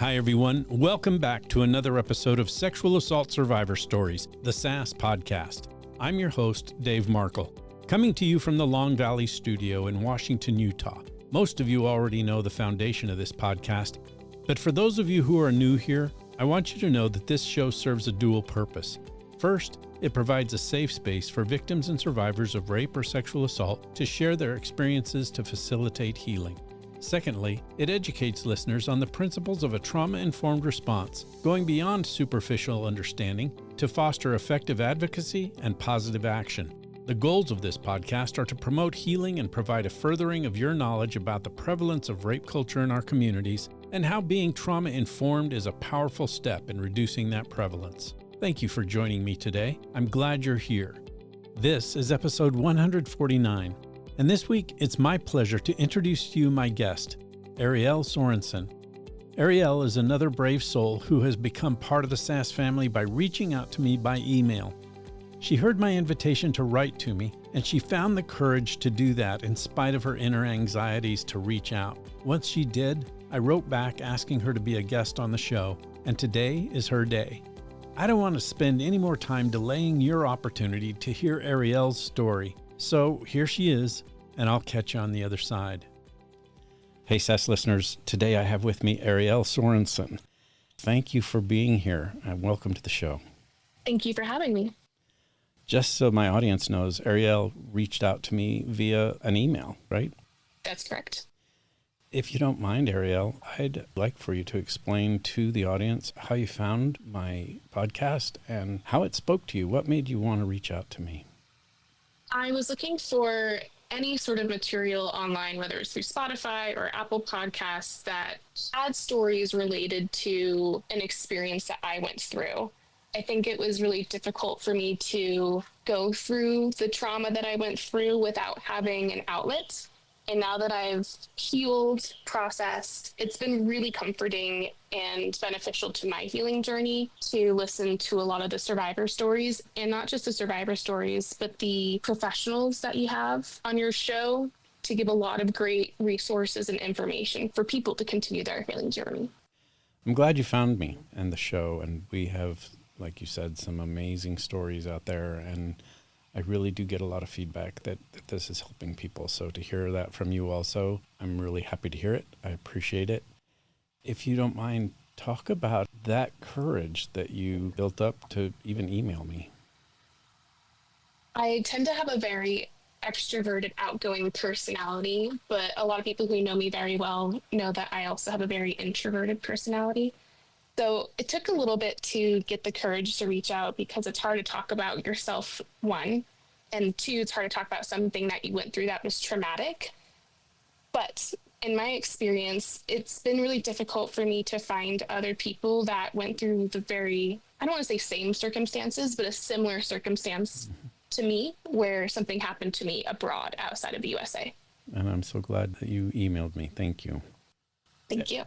Hi, everyone. Welcome back to another episode of Sexual Assault Survivor Stories, the SAS podcast. I'm your host, Dave Markel, coming to you from the Long Valley studio in Washington, Utah. Most of you already know the foundation of this podcast, but for those of you who are new here, I want you to know that this show serves a dual purpose. First, it provides a safe space for victims and survivors of rape or sexual assault to share their experiences to facilitate healing. Secondly, it educates listeners on the principles of a trauma-informed response, going beyond superficial understanding to foster effective advocacy and positive action. The goals of this podcast are to promote healing and provide a furthering of your knowledge about the prevalence of rape culture in our communities and how being trauma-informed is a powerful step in reducing that prevalence. Thank you for joining me today. I'm glad you're here. This is episode 149. And this week, it's my pleasure to introduce to you my guest, Ariel Sorensen. Ariel is another brave soul who has become part of the SAS family by reaching out to me by email. She heard my invitation to write to me, and she found the courage to do that in spite of her inner anxieties to reach out. Once she did, I wrote back asking her to be a guest on the show, and today is her day. I don't want to spend any more time delaying your opportunity to hear Ariel's story. So here she is, and I'll catch you on the other side. Hey, SAS listeners, today I have with me Ariel Sorensen. Thank you for being here, and welcome to the show. Thank you for having me. Just so my audience knows, Ariel reached out to me via an email, right? That's correct. If you don't mind, Ariel, I'd like for you to explain to the audience how you found my podcast and how it spoke to you. What made you want to reach out to me? I was looking for any sort of material online, whether it's through Spotify or Apple Podcasts, that had stories related to an experience that I went through. I think it was really difficult for me to go through the trauma that I went through without having an outlet. And now that I've healed, processed, it's been really comforting and beneficial to my healing journey to listen to a lot of the survivor stories, and not just the survivor stories, but the professionals that you have on your show to give a lot of great resources and information for people to continue their healing journey. I'm glad you found me and the show, and we have, like you said, some amazing stories out there, and I really do get a lot of feedback that this is helping people. So to hear that from you also, I'm really happy to hear it. I appreciate it. If you don't mind, talk about that courage that you built up to even email me. I tend to have a very extroverted, outgoing personality, but a lot of people who know me very well know that I also have a very introverted personality. So it took a little bit to get the courage to reach out because it's hard to talk about yourself, one, and two, it's hard to talk about something that you went through that was traumatic. But in my experience, it's been really difficult for me to find other people that went through the very, I don't want to say same circumstances, but a similar circumstance to me where something happened to me abroad outside of the USA. And I'm so glad that you emailed me. Thank you. Thank you.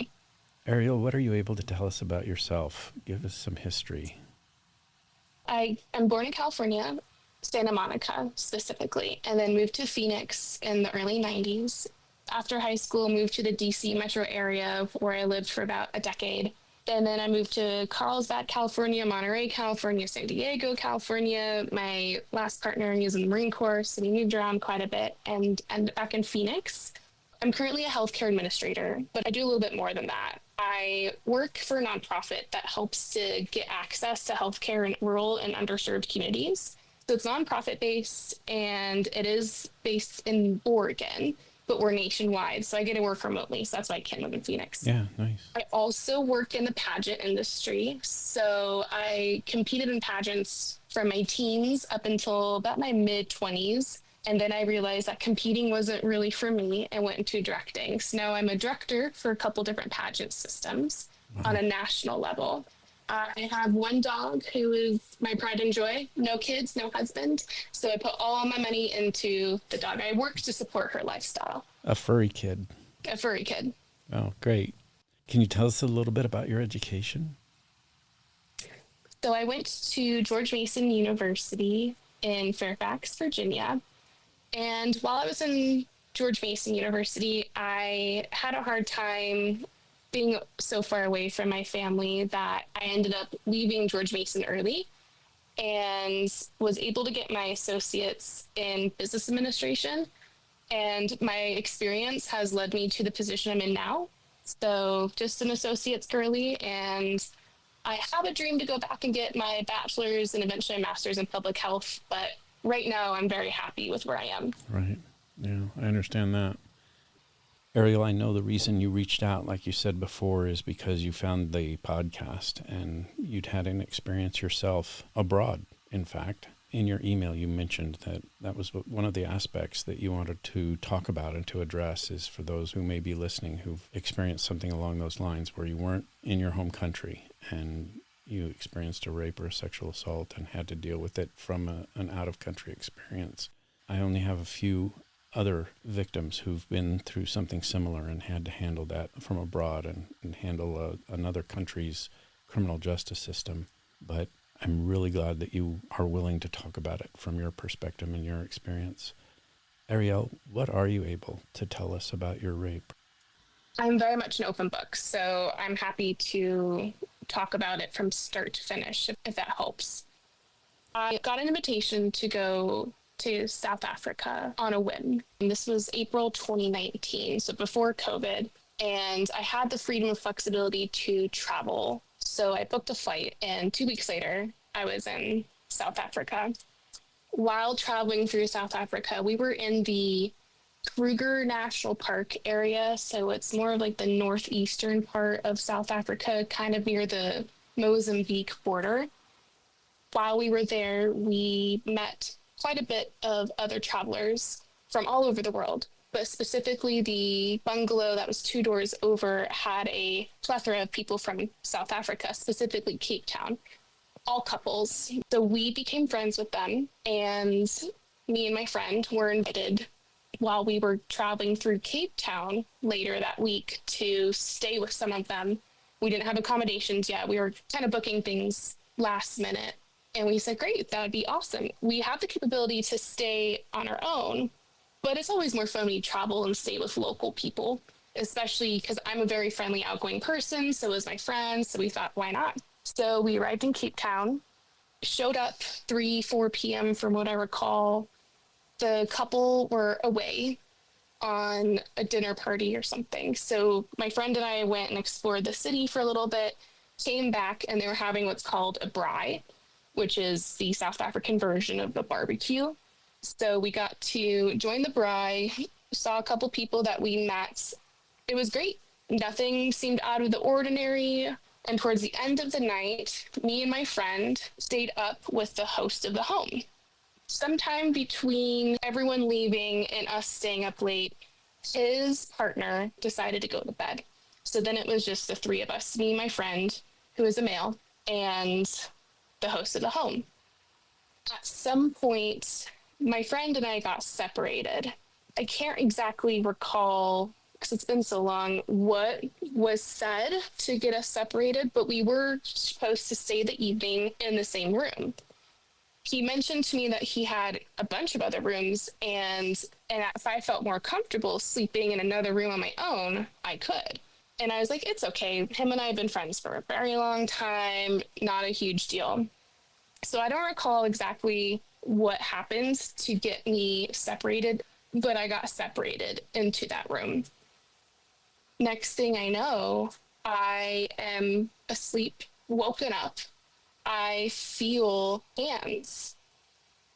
Ariel, what are you able to tell us about yourself? Give us some history. I am born in California, Santa Monica specifically, and then moved to Phoenix in the early 90s. After high school, moved to the DC metro area where I lived for about a decade. And then I moved to Carlsbad, California, Monterey, California, San Diego, California. My last partner, he was in the Marine Corps, so we moved around quite a bit and ended back in Phoenix. I'm currently a healthcare administrator, but I do a little bit more than that. I work for a nonprofit that helps to get access to healthcare in rural and underserved communities. So it's nonprofit based, and it is based in Oregon, but we're nationwide. So I get to work remotely. So that's why I can live in Phoenix. Yeah, nice. I also work in the pageant industry. So I competed in pageants from my teens up until about my mid-20s. And then I realized that competing wasn't really for me and went into directing. So now I'm a director for a couple different pageant systems on a national level. I have one dog who is my pride and joy, no kids, no husband. So I put all my money into the dog. I work to support her lifestyle. A furry kid. A furry kid. Oh, great. Can you tell us a little bit about your education? So I went to George Mason University in Fairfax, Virginia. And while I was in George Mason University, I had a hard time being so far away from my family that I ended up leaving George Mason early and was able to get my associates in business administration. And my experience has led me to the position I'm in now. So just an associate's girly, and I have a dream to go back and get my bachelor's and eventually a master's in public health. But right now I'm very happy with where I am. Right. Yeah, I understand that. Ariel, I know the reason you reached out, like you said before, is because you found the podcast and you'd had an experience yourself abroad. In fact, in your email, you mentioned that that was one of the aspects that you wanted to talk about and to address, is for those who may be listening who've experienced something along those lines where you weren't in your home country and you experienced a rape or a sexual assault and had to deal with it from an out-of-country experience. I only have a few other victims who've been through something similar and had to handle that from abroad and handle another country's criminal justice system. But I'm really glad that you are willing to talk about it from your perspective and your experience. Ariel, what are you able to tell us about your rape? I'm very much an open book, so I'm happy to talk about it from start to finish, if that helps. I got an invitation to go to South Africa on a whim. And this was April 2019, so before COVID. And I had the freedom and flexibility to travel. So I booked a flight, and 2 weeks later, I was in South Africa. While traveling through South Africa, we were in the Kruger National Park area. So it's more of like the northeastern part of South Africa, kind of near the Mozambique border. While we were there, we met quite a bit of other travelers from all over the world, but specifically the bungalow that was 2 doors over had a plethora of people from South Africa, specifically Cape Town, all couples. So we became friends with them, and me and my friend were invited while we were traveling through Cape Town later that week to stay with some of them. We didn't have accommodations yet. We were kind of booking things last minute. And we said, great, that would be awesome. We have the capability to stay on our own, but it's always more fun when you travel and stay with local people, especially because I'm a very friendly, outgoing person. So is my friend. So we thought, why not? So we arrived in Cape Town, showed up 4 p.m. from what I recall. The couple were away on a dinner party or something. So my friend and I went and explored the city for a little bit, came back, and they were having what's called a braai, which is the South African version of the barbecue. So we got to join the braai, saw a couple people that we met. It was great. Nothing seemed out of the ordinary. And towards the end of the night, me and my friend stayed up with the host of the home. Sometime between everyone leaving and us staying up late, his partner decided to go to bed. So then it was just the 3 of us, me and my friend, who is a male, and the host of the home. At some point, my friend and I got separated. I can't exactly recall, because it's been so long, what was said to get us separated, but we were supposed to stay the evening in the same room. He mentioned to me that he had a bunch of other rooms, and if I felt more comfortable sleeping in another room on my own, I could. And I was like, it's okay. Him and I have been friends for a very long time. Not a huge deal. So I don't recall exactly what happened to get me separated, but I got separated into that room. Next thing I know, I am asleep, woken up. I feel hands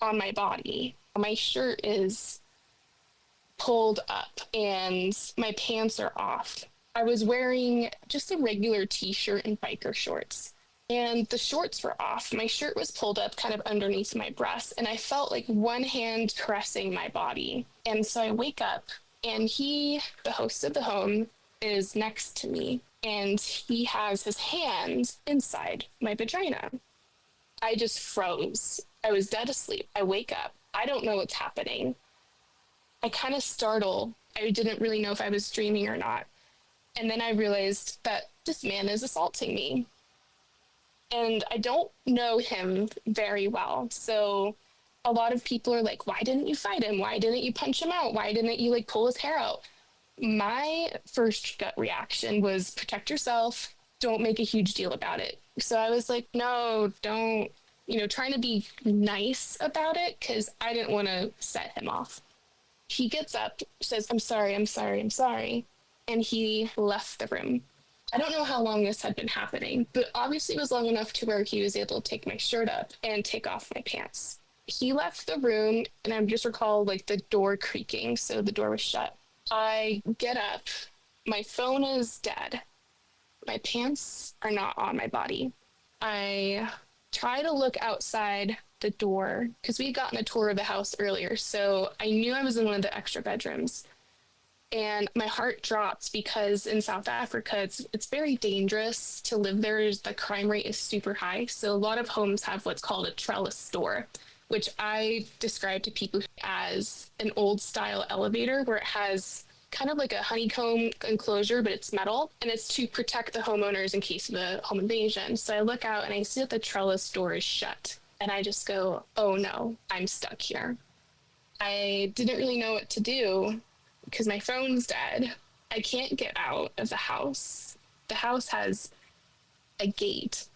on my body. My shirt is pulled up and my pants are off. I was wearing just a regular t-shirt and biker shorts, and the shorts were off. My shirt was pulled up kind of underneath my breast, and I felt like one hand caressing my body. And so I wake up, and he, the host of the home, is next to me, and he has his hand inside my vagina. I just froze. I was dead asleep. I wake up. I don't know what's happening. I kind of startled. I didn't really know if I was dreaming or not. And then I realized that this man is assaulting me. And I don't know him very well. So a lot of people are like, why didn't you fight him? Why didn't you punch him out? Why didn't you pull his hair out? My first gut reaction was protect yourself, don't make a huge deal about it. So I was like, no, don't, trying to be nice about it because I didn't want to set him off. He gets up, says, I'm sorry, I'm sorry, I'm sorry. And he left the room. I don't know how long this had been happening, but obviously it was long enough to where he was able to take my shirt up and take off my pants. He left the room, and I just recall like the door creaking, so the door was shut. I get up, my phone is dead, my pants are not on my body. I try to look outside the door because we had gotten a tour of the house earlier, so I knew I was in one of the extra bedrooms. And my heart dropped because in South Africa, it's very dangerous to live there. The crime rate is super high. So a lot of homes have what's called a trellis door, which I describe to people as an old style elevator where it has kind of like a honeycomb enclosure, but it's metal, and it's to protect the homeowners in case of a home invasion. So I look out and I see that the trellis door is shut, and I just go, oh no, I'm stuck here. I didn't really know what to do because my phone's dead. I can't get out of the house. The house has a gate,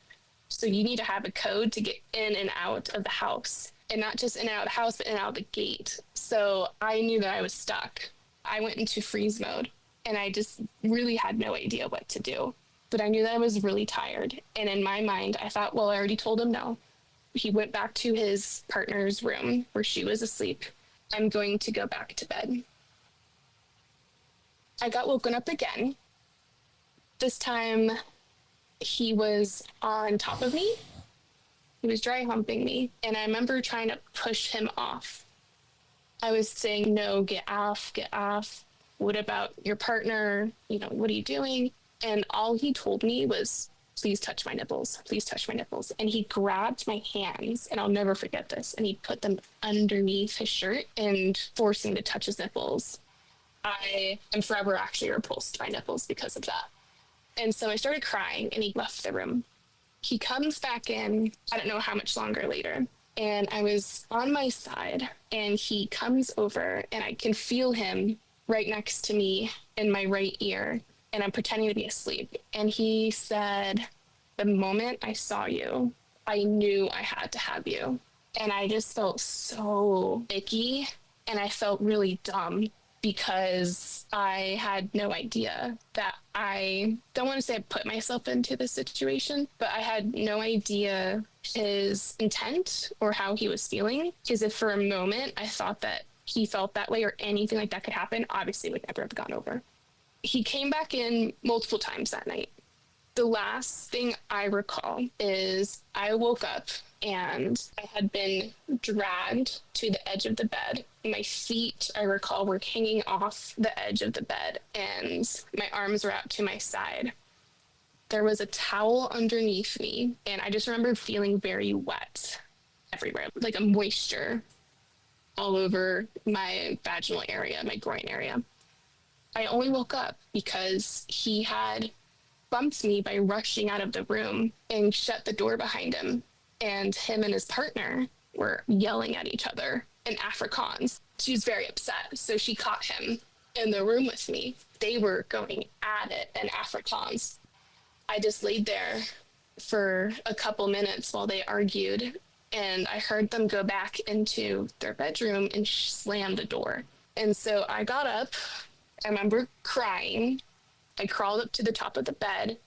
so you need to have a code to get in and out of the house, and not just in and out of the house, but in and out of the gate. So I knew that I was stuck. I went into freeze mode, and I just really had no idea what to do. But I knew that I was really tired, and in my mind, I thought, well, I already told him no. He went back to his partner's room where she was asleep. I'm going to go back to bed. I got woken up again. This time, he was on top of me. He was dry humping me, and I remember trying to push him off. I was saying, no, get off, get off. What about your partner? What are you doing? And all he told me was, please touch my nipples, please touch my nipples. And he grabbed my hands, and I'll never forget this, and he put them underneath his shirt and forced me to touch his nipples. I am forever actually repulsed by nipples because of that. And so I started crying, and he left the room. He comes back in, I don't know how much longer later, and I was on my side, and he comes over, and I can feel him right next to me in my right ear, and I'm pretending to be asleep. And he said, the moment I saw you, I knew I had to have you. And I just felt so icky, and I felt really dumb because I had no idea that I don't want to say I put myself into this situation, but I had no idea his intent or how he was feeling. Because if for a moment I thought that he felt that way or anything like that could happen, obviously it would never have gone over. He came back in multiple times that night. The last thing I recall is I woke up and I had been dragged to the edge of the bed. My feet, I recall, were hanging off the edge of the bed, and my arms were out to my side. There was a towel underneath me, and I just remember feeling very wet everywhere, like a moisture all over my vaginal area, my groin area. I only woke up because he had bumped me by rushing out of the room and shut the door behind him. And him and his partner were yelling at each other in Afrikaans. She was very upset, so she caught him in the room with me. They were going at it in Afrikaans. I just laid there for a couple minutes while they argued, and I heard them go back into their bedroom and slam the door. And so I got up. I remember crying. I crawled up to the top of the bed,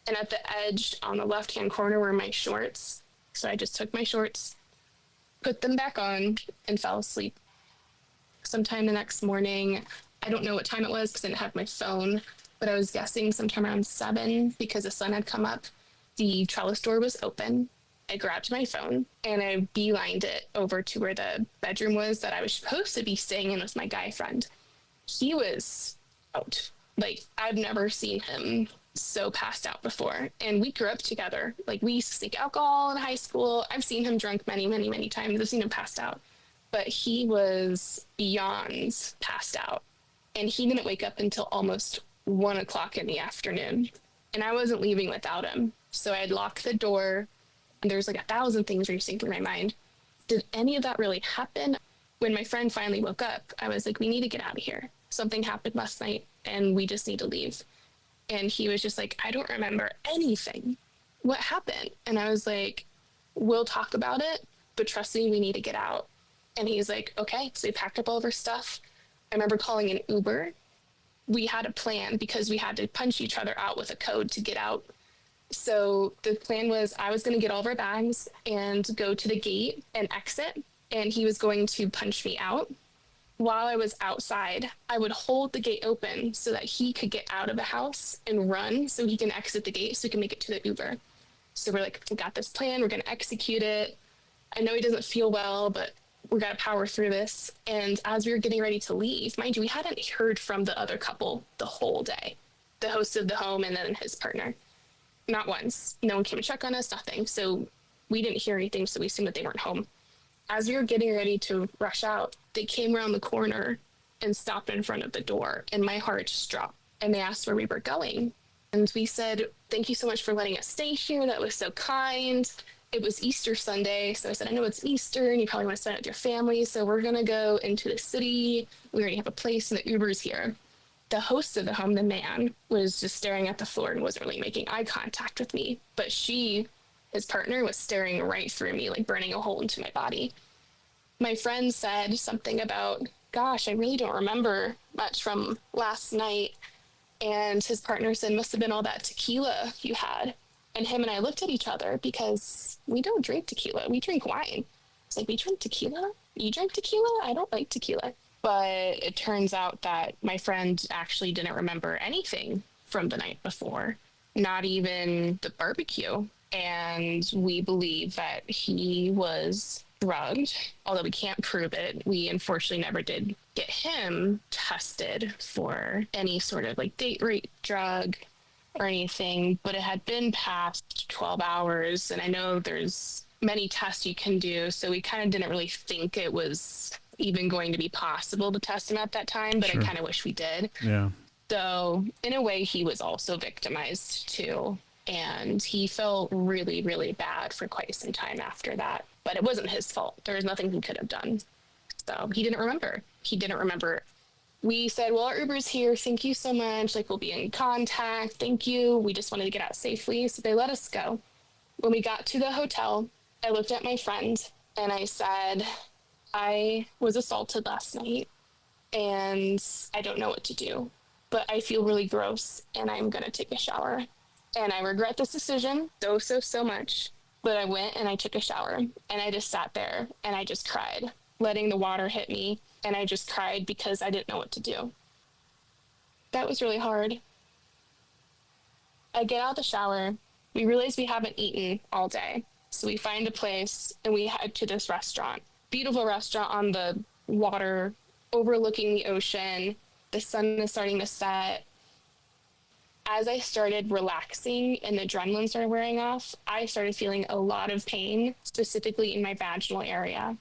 and at the edge on the left-hand corner were my shorts. So I just took my shorts, put them back on, and fell asleep. Sometime the next morning, I don't know what time it was because I didn't have my phone, but I was guessing sometime around 7 because the sun had come up. The trellis door was open. I grabbed my phone and I beelined it over to where the bedroom was that I was supposed to be staying in with my guy friend. He was out. Like, I've never seen him so passed out before. And we grew up together. Like, we used to sneak alcohol in high school. I've seen him drunk many, many, many times. I've seen him passed out. But he was beyond passed out. And he didn't wake up until almost 1 o'clock in the afternoon. And I wasn't leaving without him. So I'd lock the door. And there's like 1,000 things racing through my mind. Did any of that really happen? When my friend finally woke up, I was like, we need to get out of here. Something happened last night. and we just need to leave. And he was just like, I don't remember anything. What happened? And I was like, we'll talk about it, but trust me, we need to get out. And he's like, okay. So we packed up all of our stuff. I remember calling an Uber. We had a plan because we had to punch each other out with a code to get out. So the plan was I was going to get all of our bags and go to the gate and exit, and he was going to punch me out. While I was outside, I would hold the gate open so that he could get out of the house and run so he can exit the gate so he can make it to the Uber. So we're like, we got this plan. We're going to execute it. I know he doesn't feel well, but we got to power through this. And as we were getting ready to leave, mind you, we hadn't heard from the other couple the whole day, the host of the home and then his partner. Not once. No one came to check on us, nothing. So we didn't hear anything, so we assumed that they weren't home. As we were getting ready to rush out, they came around the corner and stopped in front of the door, and my heart just dropped. And they asked where we were going. And we said, thank you so much for letting us stay here. That was so kind. It was Easter Sunday. So I said, I know it's Easter and you probably want to spend it with your family. So we're going to go into the city. We already have a place and the Uber's here. The host of the home, the man, was just staring at the floor and wasn't really making eye contact with me. But his partner, was staring right through me, like burning a hole into my body. My friend said something about, gosh, I really don't remember much from last night. And his partner said, must have been all that tequila you had. And him and I looked at each other because we don't drink tequila. We drink wine. It's like, we drink tequila? You drink tequila? I don't like tequila. But it turns out that my friend actually didn't remember anything from the night before, not even the barbecue. And we believe that he was drugged, although we can't prove it. We unfortunately never did get him tested for any sort of like date rape drug or anything, but it had been past 12 hours. And I know there's many tests you can do. So we kind of didn't really think it was even going to be possible to test him at that time, but sure. I kind of wish we did. Yeah. So in a way, he was also victimized too. And he felt really, really bad for quite some time after that. But it wasn't his fault. There was nothing he could have done. So he didn't remember. We said, well, our Uber's here. Thank you so much. Like, we'll be in contact. Thank you. We just wanted to get out safely. So they let us go. When we got to the hotel, I looked at my friend and I said, I was assaulted last night and I don't know what to do, but I feel really gross and I'm going to take a shower. And I regret this decision so much. But I went and I took a shower and I just sat there and I just cried, letting the water hit me. And I just cried because I didn't know what to do. That was really hard. I get out of the shower. We realize we haven't eaten all day. So we find a place and we head to this restaurant. Beautiful restaurant on the water, overlooking the ocean. The sun is starting to set. As I started relaxing and the adrenaline started wearing off, I started feeling a lot of pain, specifically in my vaginal area.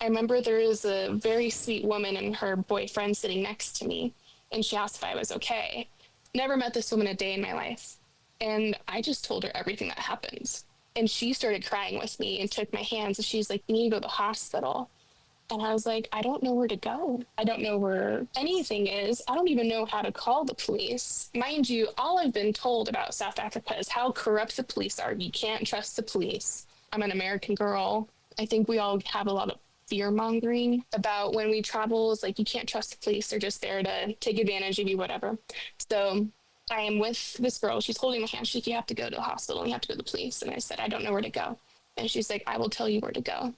I remember there was a very sweet woman and her boyfriend sitting next to me, and she asked if I was okay. Never met this woman a day in my life. And I just told her everything that happened. And she started crying with me and took my hands, and she's like, you need to go to the hospital. And I was like, I don't know where to go. I don't know where anything is. I don't even know how to call the police. Mind you, all I've been told about South Africa is how corrupt the police are. You can't trust the police. I'm an American girl. I think we all have a lot of fear mongering about when we travel. It's like, you can't trust the police. They're just there to take advantage of you, whatever. So I am with this girl. She's holding my hand. She's like, you have to go to the hospital. You have to go to the police. And I said, I don't know where to go. And she's like, I will tell you where to go.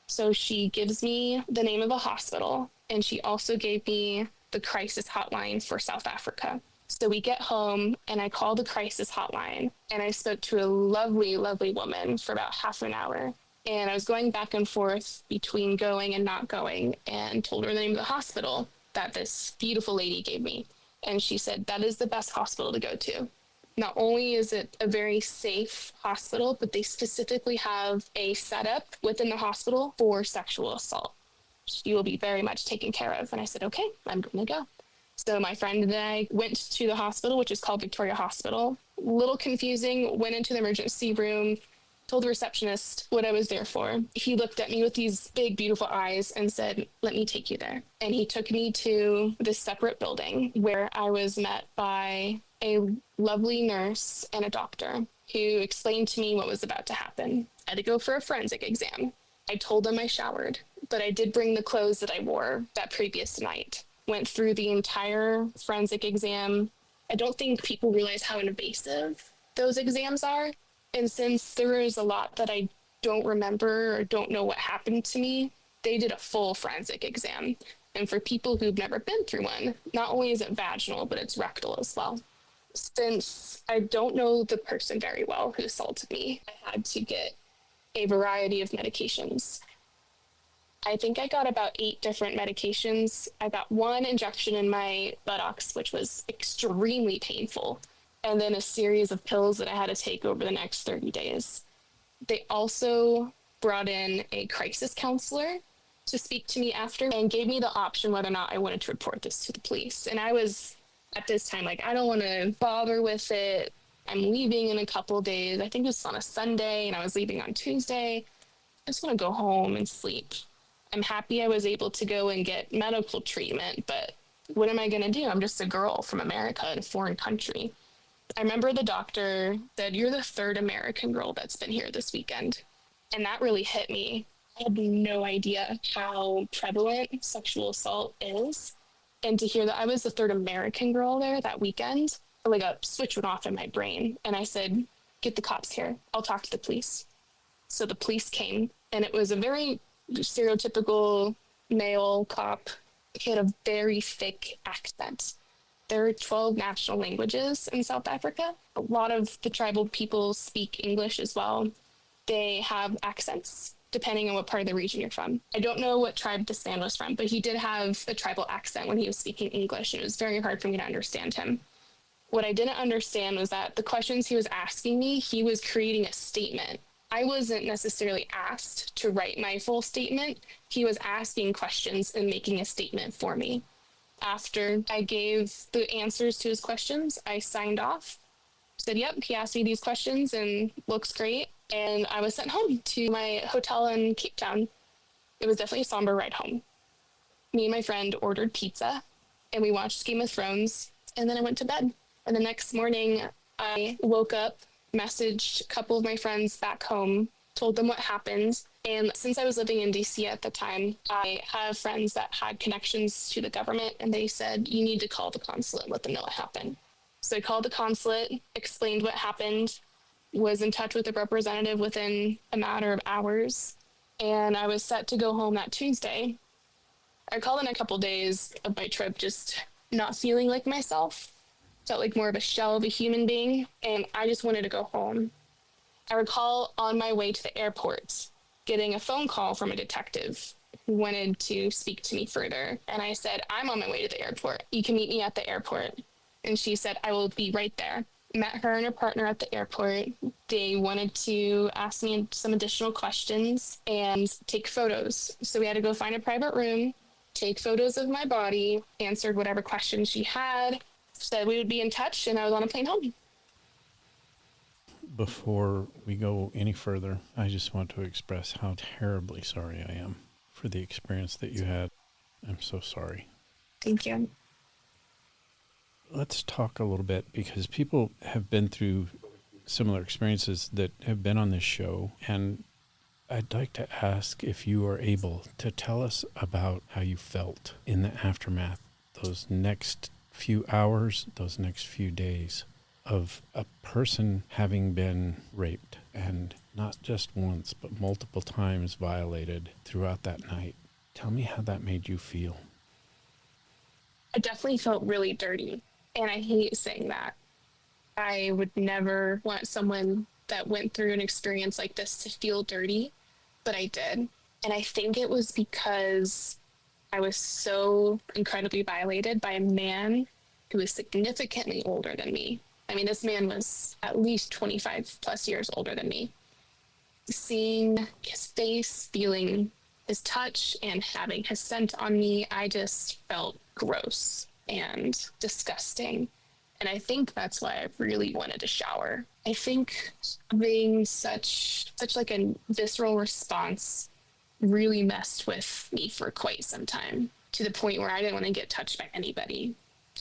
So she gives me the name of a hospital, and she also gave me the crisis hotline for South Africa. So we get home, and I call the crisis hotline, and I spoke to a lovely, lovely woman for about half an hour. And I was going back and forth between going and not going, and told her the name of the hospital that this beautiful lady gave me. And she said, that is the best hospital to go to. Not only is it a very safe hospital, but they specifically have a setup within the hospital for sexual assault. You will be very much taken care of. And I said, okay, I'm going to go. So my friend and I went to the hospital, which is called Victoria Hospital. A little confusing, went into the emergency room. told the receptionist what I was there for. He looked at me with these big, beautiful eyes and said, "Let me take you there." And he took me to this separate building where I was met by a lovely nurse and a doctor who explained to me what was about to happen. I had to go for a forensic exam. I told them I showered, but I did bring the clothes that I wore that previous night. Went through the entire forensic exam. I don't think people realize how invasive those exams are. And since there was a lot that I don't remember or don't know what happened to me, they did a full forensic exam. And for people who've never been through one, not only is it vaginal, but it's rectal as well. Since I don't know the person very well who assaulted me, I had to get a variety of medications. I think I got about 8 different medications. I got 1 injection in my buttocks, which was extremely painful, and then a series of pills that I had to take over the next 30 days. They also brought in a crisis counselor to speak to me after and gave me the option whether or not I wanted to report this to the police. And I was at this time like, I don't want to bother with it. I'm leaving in a couple of days. I think it was on a Sunday and I was leaving on Tuesday. I just want to go home and sleep. I'm happy I was able to go and get medical treatment, but what am I going to do? I'm just a girl from America in a foreign country. I remember the doctor said, "You're the 3rd American girl that's been here this weekend." And that really hit me. I had no idea how prevalent sexual assault is. And to hear that I was the 3rd American girl there that weekend, like a switch went off in my brain. And I said, "Get the cops here. I'll talk to the police." So the police came, and it was a very stereotypical male cop. He had a very thick accent. There are 12 national languages in South Africa. A lot of the tribal people speak English as well. They have accents depending on what part of the region you're from. I don't know what tribe this man was from, but he did have a tribal accent when he was speaking English, and it was very hard for me to understand him. What I didn't understand was that the questions he was asking me, he was creating a statement. I wasn't necessarily asked to write my full statement. He was asking questions and making a statement for me. After I gave the answers to his questions, I signed off, said, "Yep, he asked me these questions and looks great." And I was sent home to my hotel in Cape Town. It was definitely a somber ride home. Me and my friend ordered pizza and we watched Game of Thrones, and then I went to bed. And the next morning I woke up, messaged a couple of my friends back home, told them what happened. And since I was living in DC at the time, I have friends that had connections to the government, and they said, "You need to call the consulate, let them know what happened." So I called the consulate, explained what happened, was in touch with the representative within a matter of hours, and I was set to go home that Tuesday. I recall in a couple days of my trip just not feeling like myself, felt like more of a shell of a human being, and I just wanted to go home. I recall on my way to the airport getting a phone call from a detective who wanted to speak to me further. And I said, "I'm on my way to the airport. You can meet me at the airport." And she said, "I will be right there." Met her and her partner at the airport. They wanted to ask me some additional questions and take photos. So we had to go find a private room, take photos of my body, answered whatever questions she had, said we would be in touch, and I was on a plane home. Before we go any further, I just want to express how terribly sorry I am for the experience that you had. I'm so sorry. Thank you. Let's talk a little bit, because people have been through similar experiences that have been on this show, and I'd like to ask if you are able to tell us about how you felt in the aftermath, those next few hours, those next few days of a person having been raped, and not just once, but multiple times violated throughout that night. Tell me how that made you feel. I definitely felt really dirty, and I hate saying that. I would never want someone that went through an experience like this to feel dirty, but I did. And I think it was because I was so incredibly violated by a man who was significantly older than me. I mean, this man was at least 25 plus years older than me. Seeing his face, feeling his touch, and having his scent on me, I just felt gross and disgusting. And I think that's why I really wanted to shower. I think having such like a visceral response really messed with me for quite some time, to the point where I didn't want to get touched by anybody.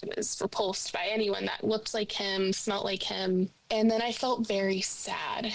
I was repulsed by anyone that looked like him, smelled like him. And then I felt very sad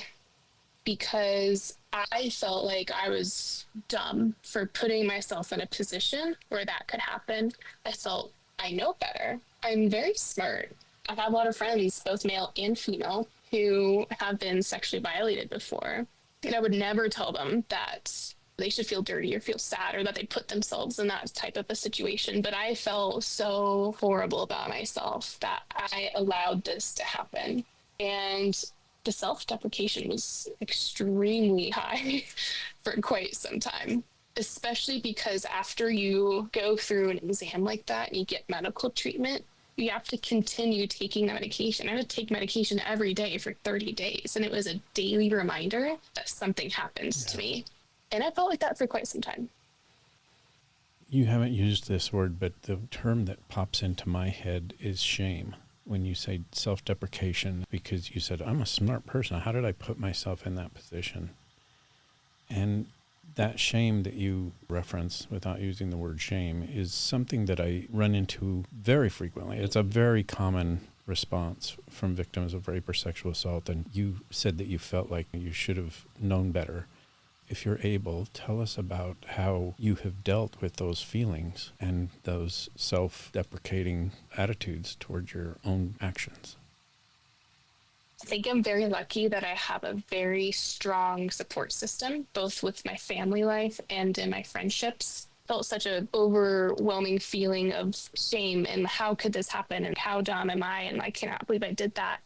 because I felt like I was dumb for putting myself in a position where that could happen. I felt I know better. I'm very smart. I've had a lot of friends, both male and female, who have been sexually violated before. And I would never tell them that they should feel dirty or feel sad or that they put themselves in that type of a situation. But I felt so horrible about myself that I allowed this to happen. And the self-deprecation was extremely high for quite some time, especially because after you go through an exam like that and you get medical treatment, you have to continue taking the medication. I had to take medication every day for 30 days. And it was a daily reminder that something happens to me. And I felt like that for quite some time. You haven't used this word, but the term that pops into my head is shame. When you say self-deprecation, because you said, I'm a smart person. How did I put myself in that position? And that shame that you reference, without using the word shame, is something that I run into very frequently. It's a very common response from victims of rape or sexual assault. And you said that you felt like you should have known better. If you're able, tell us about how you have dealt with those feelings and those self-deprecating attitudes towards your own actions. I think I'm very lucky that I have a very strong support system, both with my family life and in my friendships. Felt such an overwhelming feeling of shame and how could this happen and how dumb am I and I cannot believe I did that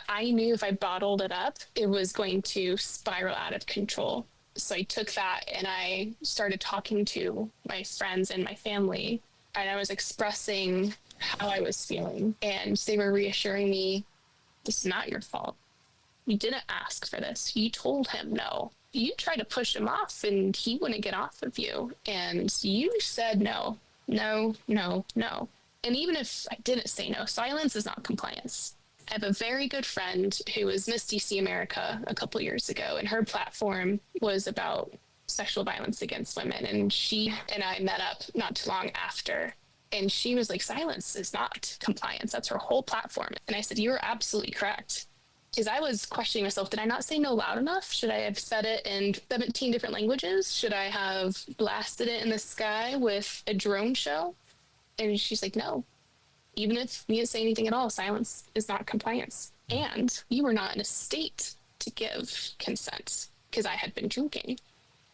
I knew if I bottled it up, it was going to spiral out of control. So I took that and I started talking to my friends and my family, and I was expressing how I was feeling. And they were reassuring me, this is not your fault. You didn't ask for this. You told him no. You tried to push him off and he wouldn't get off of you. And you said no, no, no, no. And even if I didn't say no, silence is not compliance. I have a very good friend who was Miss DC America a couple years ago, and her platform was about sexual violence against women. And she and I met up not too long after. And she was like, silence is not compliance. That's her whole platform. And I said, you're absolutely correct. Because I was questioning myself, did I not say no loud enough? Should I have said it in 17 different languages? Should I have blasted it in the sky with a drone show? And she's like, no. Even if you didn't say anything at all, silence is not compliance. And you were not in a state to give consent because I had been drinking.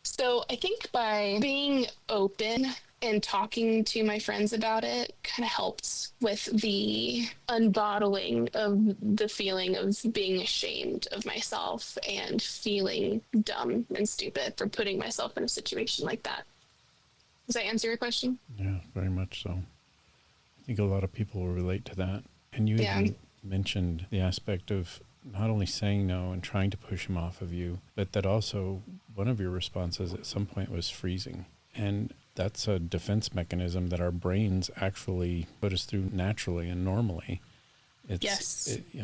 So I think by being open and talking to my friends about it kind of helped with the unbottling of the feeling of being ashamed of myself and feeling dumb and stupid for putting myself in a situation like that. Does that answer your question? Yeah, very much so. I think a lot of people will relate to that. And you even mentioned the aspect of not only saying no and trying to push him off of you, but that also one of your responses at some point was freezing. And that's a defense mechanism that our brains actually put us through naturally and normally.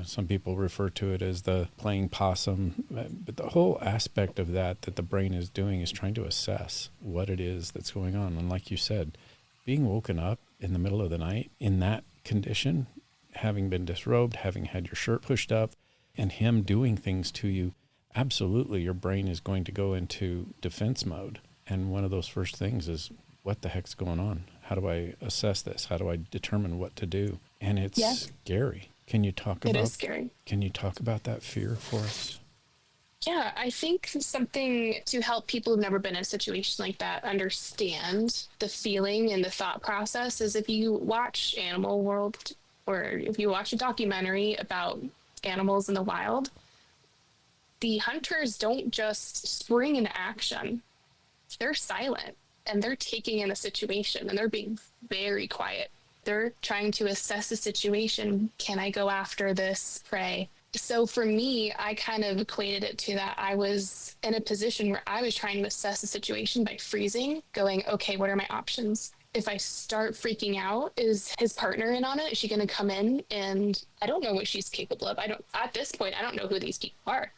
Some people refer to it as the playing possum, but the whole aspect of that the brain is doing is trying to assess what it is that's going on. And like you said, being woken up in the middle of the night in that condition, having been disrobed, having had your shirt pushed up, and him doing things to you, absolutely your brain is going to go into defense mode. And one of those first things is, what the heck's going on? How do I assess this? How do I determine what to do? And it's scary. Can you talk about it? It is scary. Can you talk about that fear for us? Yeah, I think something to help people who've never been in a situation like that understand the feeling and the thought process is if you watch Animal World or if you watch a documentary about animals in the wild, the hunters don't just spring into action. They're silent and they're taking in the situation and they're being very quiet. They're trying to assess the situation. Can I go after this prey? So for me, I kind of equated it to that. I was in a position where I was trying to assess the situation by freezing, going, okay, what are my options? if I start freaking out, is his partner in on it? Is she going to come in? And I don't know what she's capable of. At this point, I don't know who these people are.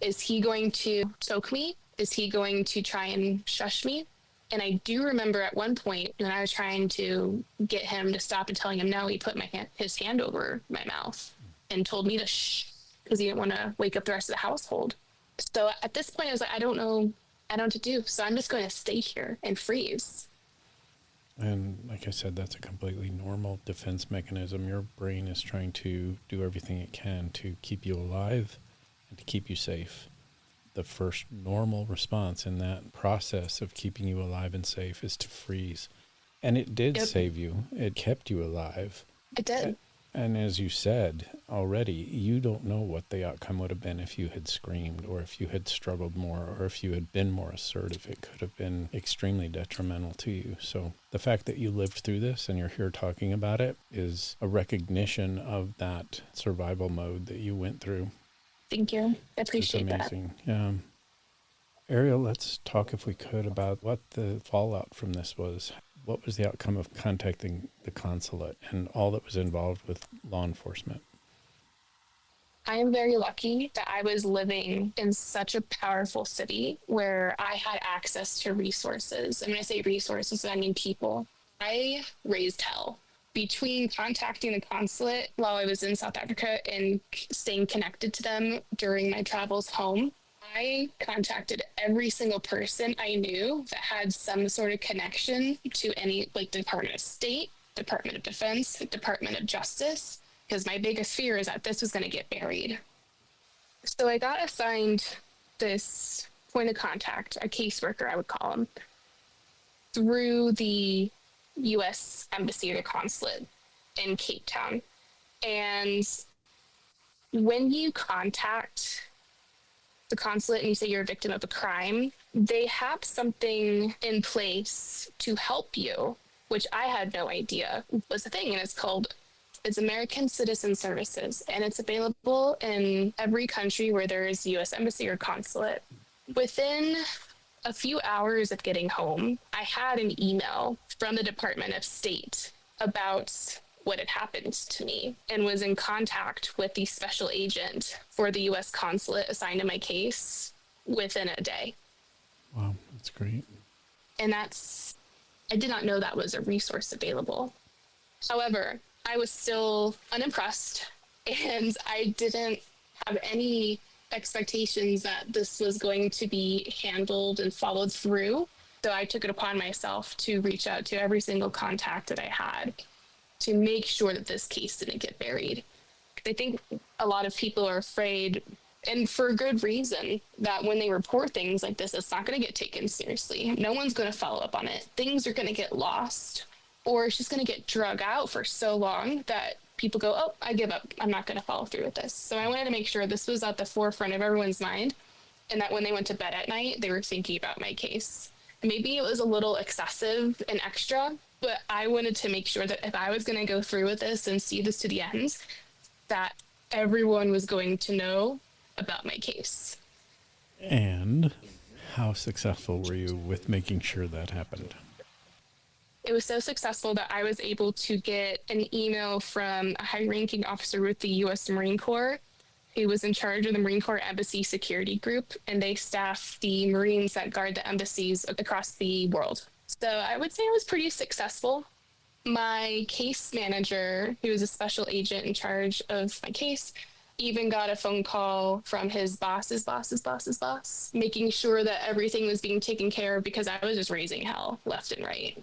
Is he going to choke me? Is he going to try and shush me? And I do remember at one point when I was trying to get him to stop and telling him no, he put his hand over my mouth and told me to shh because he didn't want to wake up the rest of the household. So at this point, I was like, I don't know what to do. So I'm just going to stay here and freeze. And like I said, that's a completely normal defense mechanism. Your brain is trying to do everything it can to keep you alive and to keep you safe. The first normal response in that process of keeping you alive and safe is to freeze. And it did save you. It kept you alive. It did. And as you said already, you don't know what the outcome would have been if you had screamed or if you had struggled more or if you had been more assertive. It could have been extremely detrimental to you. So the fact that you lived through this and you're here talking about it is a recognition of that survival mode that you went through. Thank you. I appreciate that. It's amazing. Yeah. Ariel, let's talk, if we could, about what the fallout from this was. What was the outcome of contacting the consulate and all that was involved with law enforcement? I am very lucky that I was living in such a powerful city where I had access to resources. And when I say resources, I mean people. I raised hell. Between contacting the consulate while I was in South Africa and staying connected to them during my travels home, I contacted every single person I knew that had some sort of connection to any, like the Department of State, Department of Defense, Department of Justice, because my biggest fear is that this was going to get buried. So I got assigned this point of contact, a caseworker, I would call him, through the U.S. Embassy or the consulate in Cape Town. And when you contact the consulate and you say you're a victim of a crime, they have something in place to help you, which I had no idea was a thing. And it's American Citizen Services, and it's available in every country where there is U.S. Embassy or consulate. Within a few hours of getting home, I had an email from the Department of State about what had happened to me and was in contact with the special agent for the U.S. consulate assigned to my case within a day. Wow, that's great. And I did not know that was a resource available. However, I was still unimpressed, and I didn't have any expectations that this was going to be handled and followed through. So I took it upon myself to reach out to every single contact that I had to make sure that this case didn't get buried. I think a lot of people are afraid, and for good reason, that when they report things like this, it's not going to get taken seriously. No one's going to follow up on it. Things are going to get lost, or it's just going to get drug out for so long that people go, oh, I give up. I'm not going to follow through with this. So I wanted to make sure this was at the forefront of everyone's mind, and that when they went to bed at night, they were thinking about my case. Maybe it was a little excessive and extra, but I wanted to make sure that if I was going to go through with this and see this to the end, that everyone was going to know about my case. And how successful were you with making sure that happened? It was so successful that I was able to get an email from a high-ranking officer with the U.S. Marine Corps who was in charge of the Marine Corps Embassy Security Group, and they staff the Marines that guard the embassies across the world. So I would say I was pretty successful. My case manager, who was a special agent in charge of my case, even got a phone call from his boss's boss, making sure that everything was being taken care of because I was just raising hell left and right.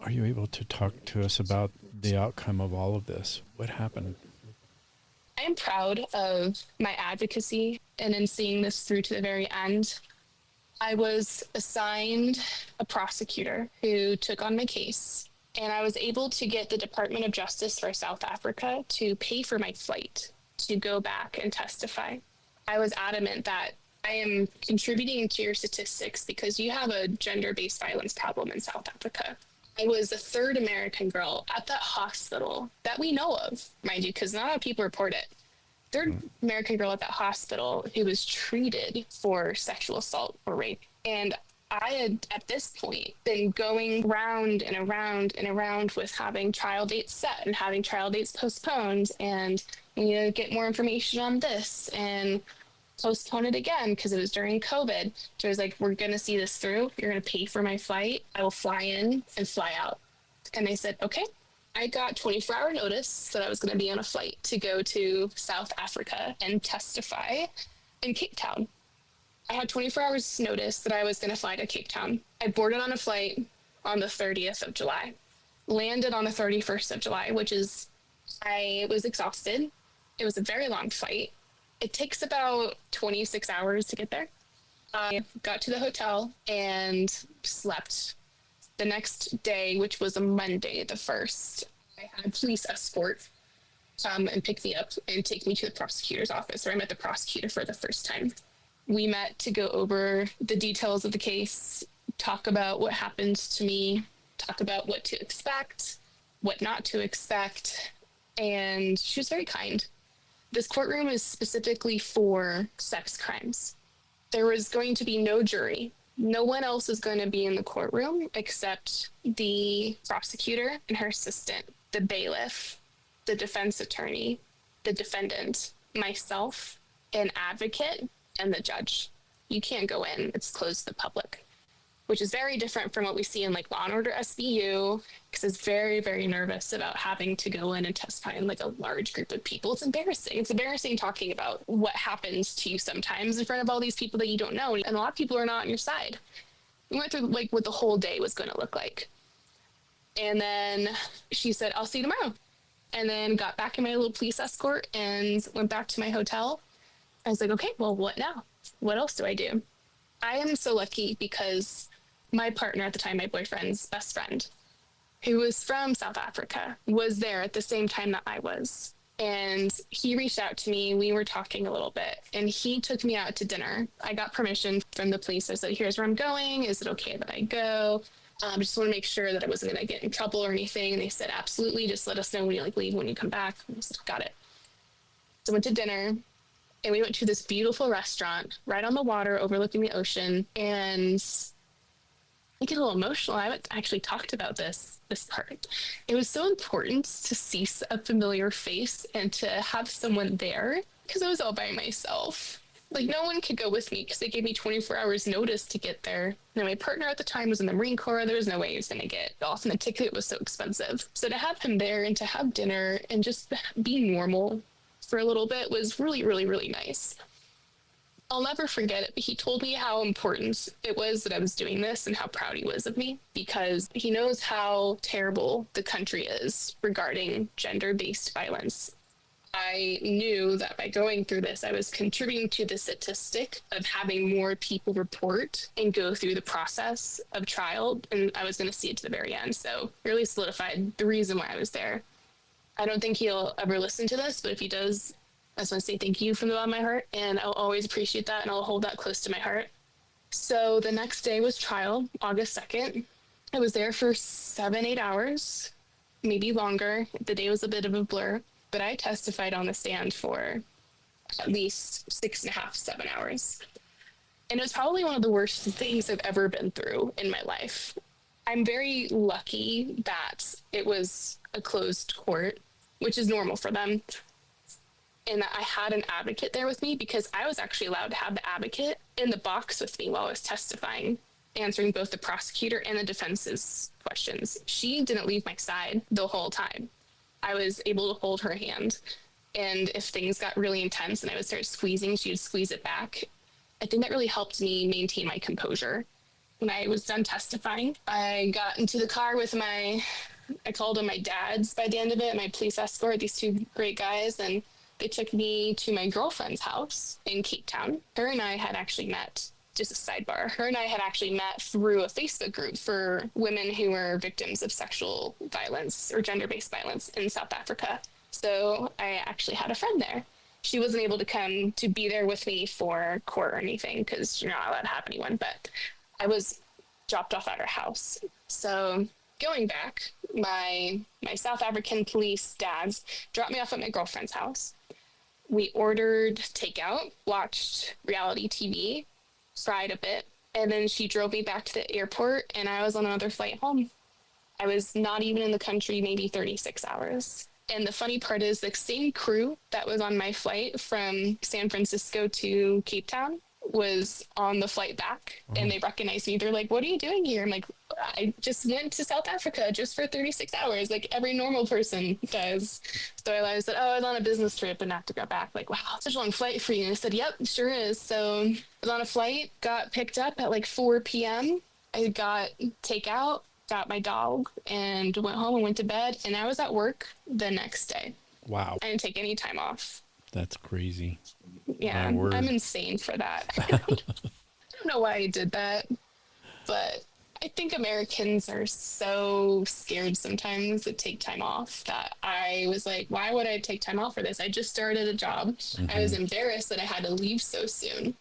Are you able to talk to us about the outcome of all of this? What happened? I am proud of my advocacy and in seeing this through to the very end. I was assigned a prosecutor who took on my case, and I was able to get the Department of Justice for South Africa to pay for my flight to go back and testify. I was adamant that I am contributing to your statistics because you have a gender-based violence problem in South Africa. I was the third American girl at that hospital that we know of, mind you, because not a lot of people report it. Third American girl at that hospital who was treated for sexual assault or rape. And I had, at this point, been going round and around and around with having trial dates set and having trial dates postponed, and we need to get more information on this and postpone it again because it was during COVID. So I was like, we're going to see this through. You're going to pay for my flight. I will fly in and fly out. And they said, okay. I got 24-hour notice that I was going to be on a flight to go to South Africa and testify in Cape Town. I had 24 hours notice that I was going to fly to Cape Town. I boarded on a flight on the 30th of July, landed on the 31st of July, I was exhausted. It was a very long flight. It takes about 26 hours to get there. I got to the hotel and slept. The next day, which was a Monday, the 1st, I had a police escort come and pick me up and take me to the prosecutor's office, where I met the prosecutor for the first time. We met to go over the details of the case, talk about what happened to me, talk about what to expect, what not to expect, and she was very kind. This courtroom is specifically for sex crimes. There was going to be no jury. No one else is going to be in the courtroom except the prosecutor and her assistant, the bailiff, the defense attorney, the defendant, myself, an advocate, and the judge. You can't go in. It's closed to the public, which is very different from what we see in like Law and Order SVU, because it's very, very nervous about having to go in and testify in like a large group of people. It's embarrassing. It's embarrassing talking about what happens to you sometimes in front of all these people that you don't know. And a lot of people are not on your side. We went through like what the whole day was going to look like. And then she said, I'll see you tomorrow. And then got back in my little police escort and went back to my hotel. I was like, okay, well, what now? What else do I do? I am so lucky because my partner at the time, my boyfriend's best friend, who was from South Africa, was there at the same time that I was. And he reached out to me. We were talking a little bit and he took me out to dinner. I got permission from the police. I said, here's where I'm going. Is it okay that I go? I just want to make sure that I wasn't going to get in trouble or anything. And they said, absolutely. Just let us know when you leave, when you come back. And I said, got it. So I went to dinner and we went to this beautiful restaurant right on the water overlooking the ocean. And I get a little emotional. I haven't actually talked about this part. It was so important to see a familiar face and to have someone there because I was all by myself. Like no one could go with me because they gave me 24 hours notice to get there. And my partner at the time was in the Marine Corps. There was no way he was going to get off, and the ticket was so expensive. So to have him there and to have dinner and just be normal for a little bit was really, really, really nice. I'll never forget it, but he told me how important it was that I was doing this and how proud he was of me because he knows how terrible the country is regarding gender-based violence. I knew that by going through this, I was contributing to the statistic of having more people report and go through the process of trial, and I was going to see it to the very end. So it really solidified the reason why I was there. I don't think he'll ever listen to this, but if he does, I just want to say thank you from the bottom of my heart, and I'll always appreciate that, and I'll hold that close to my heart. So the next day was trial, August 2nd. I was there for 7-8 hours, maybe longer. The day was a bit of a blur, but I testified on the stand for at least 6.5-7 hours. And it was probably one of the worst things I've ever been through in my life. I'm very lucky that it was a closed court, which is normal for them, and that I had an advocate there with me because I was actually allowed to have the advocate in the box with me while I was testifying, answering both the prosecutor and the defense's questions. She didn't leave my side the whole time. I was able to hold her hand, and if things got really intense and I would start squeezing, she would squeeze it back. I think that really helped me maintain my composure. When I was done testifying, I got into the car with I called them my dads by the end of it, my police escort, these two great guys, and they took me to my girlfriend's house in Cape Town. Her and I had actually met, just a sidebar, her and I had actually met through a Facebook group for women who were victims of sexual violence or gender-based violence in South Africa. So I actually had a friend there. She wasn't able to come to be there with me for court or anything because you're not allowed to have anyone, but I was dropped off at her house. So going back, my South African police dads dropped me off at my girlfriend's house. We ordered takeout, watched reality TV, cried a bit, And then she drove me back to the airport, and I was on another flight home. I was not even in the country, maybe 36 hours. And the funny part is the same crew that was on my flight from San Francisco to Cape Town was on the flight back, and they recognized me. They're like, "What are you doing here?" I'm like, "I just went to South Africa just for 36 hours, like every normal person does." So I realized that, I was on a business trip and have to go back. Like, wow, such a long flight for you. And I said, "Yep, sure is." So I was on a flight, got picked up at like 4 p.m. I got takeout, got my dog, and went home and went to bed. And I was at work the next day. Wow. I didn't take any time off. That's crazy. Yeah, I'm insane for that. I don't know why I did that, but I think Americans are so scared sometimes to take time off that I was like, why would I take time off for this? I just started a job. I was embarrassed that I had to leave so soon.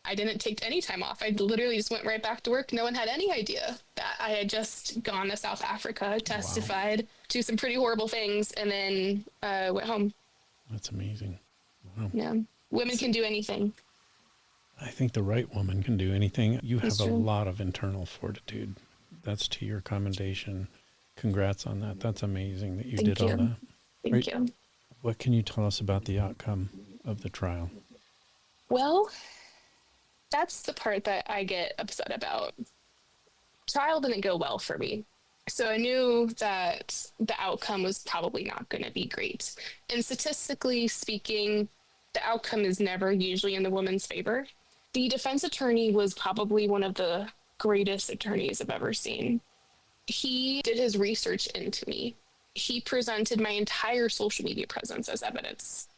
I didn't take any time off. I literally just went right back to work. No one had any idea that I had just gone to South Africa, testified to some pretty horrible things, and then went home. That's amazing. Wow. Yeah. Women can do anything. I think the right woman can do anything. You That's have a true. lot of internal fortitude. That's to your commendation. Congrats on that. That's amazing that you did all that. Thank you. What can you tell us about the outcome of the trial? Well, that's the part that I get upset about. Trial didn't go well for me. So I knew that the outcome was probably not going to be great. And statistically speaking, the outcome is never usually in the woman's favor. The defense attorney was probably one of the greatest attorneys I've ever seen. He did his research into me. He presented my entire social media presence as evidence.